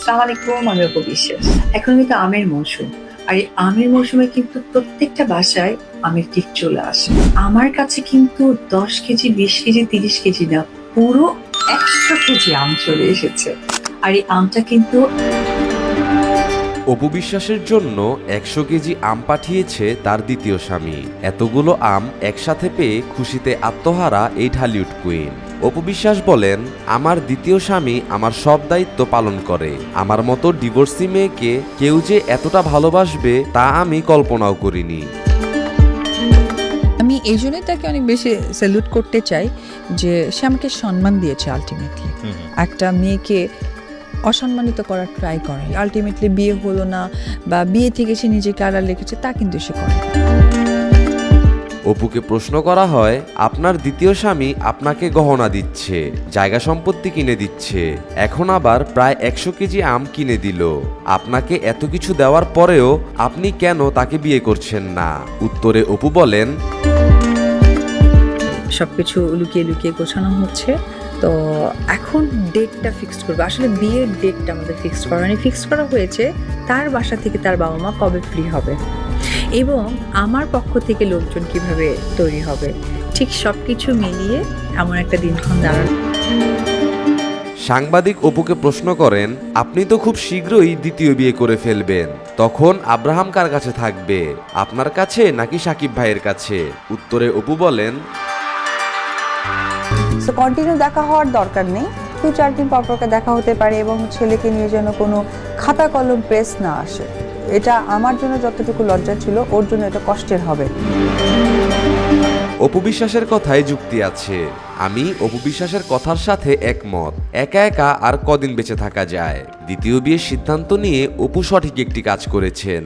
আসসালামু আলাইকুম, আমি অপু বিশ্বাস। এখন কিন্তু আমের মৌসুম, আর এই আমের মৌসুমে কিন্তু প্রত্যেকটা বাসায় আমের কেক চলে আসে। আমার কাছে কিন্তু 10 কেজি, 20 কেজি, 30 কেজি না, পুরো 100 কেজি আম চলে এসেছে। আর এই আমটা কিন্তু অপু বিশ্বাসের জন্য 100 কেজি আম পাঠিয়েছে তার দ্বিতীয় স্বামী। এতগুলো আম একসাথে পেয়ে খুশিতে আত্মহারা এই ঢালিউড কুইন। অপু বিশ্বাস বলেন, আমার দ্বিতীয় স্বামী আমার সব দায়িত্ব পালন করে। আমার মতো ডিভোর্সি মেয়েকে কেউ যে এতটা ভালোবাসবে তা আমি কল্পনাও করিনি। আমি এই জন্যই তাকে অনেক বেশি স্যালুট করতে চাই যে সে আমাকে সম্মান দিয়েছে। আলটিমেটলি একটা মেয়েকে অসম্মানিত করার ট্রাই করে, আলটিমেটলি বিয়ে হলো না বা বিয়ে থেকে সে নিজেকে আড়াল রেখেছে তা কিন্তু সে করে। অপুকে প্রশ্ন করা হয়, আপনার দ্বিতীয় স্বামী আপনাকে গহনা দিচ্ছে, জায়গা সম্পত্তি কিনে দিচ্ছে, এখন আবার প্রায় 100 কেজি আম কিনে দিল, আপনাকে এত কিছু দেওয়ার পরেও আপনি কেন তাকে বিয়ে করছেন না? উত্তরে অপু বলেন, সবকিছু লুকিয়ে লুকিয়ে গোছানো হচ্ছে, তো এখন ডেটটা ফিক্সড করবে। আসলে বিয়ের ডেটটা আমাদের ফিক্সড করা মানে ফিক্সড করা হয়েছে তার বাসা থেকে তার বাবা মা কবে ফ্রি হবে এবং আমার পক্ষ থেকে লোকজন কিভাবে তৈরি হবে, ঠিক সব কিছু মিলিয়ে এমন একটা দিনক্ষণ দাঁড়ানো। সাংবাদিক অপুকে প্রশ্ন করেন, আপনি তো খুব শীঘ্রই দ্বিতীয় বিয়ে করে ফেলবেন, তখন আব্রাহাম কার কাছে থাকবে, আপনার কাছে নাকি সাকিব ভাইয়ের কাছে? উত্তরে অপু বলেন, সো কন্টিনিউ দেখা হওয়ার দরকার নেই, 2-4 দিন পর পরকে দেখা হতে পারে এবং ছেলেকে নিয়ে যেন কোনো খাতা কলম প্রেস না আসে। এটা আমার জন্য যতটুকু লজ্জা ছিল ওর জন্য এটা কষ্টের হবে। অপু বিশ্বাসের কথায় যুক্তি আছে। আমি অপু বিশ্বাসের কথার সাথে একমত। একা একা আর কদিন বেঁচে থাকা যায়? দ্বিতীয় বিয়ের সিদ্ধান্ত নিয়ে অপু সঠিক একটি কাজ করেছেন।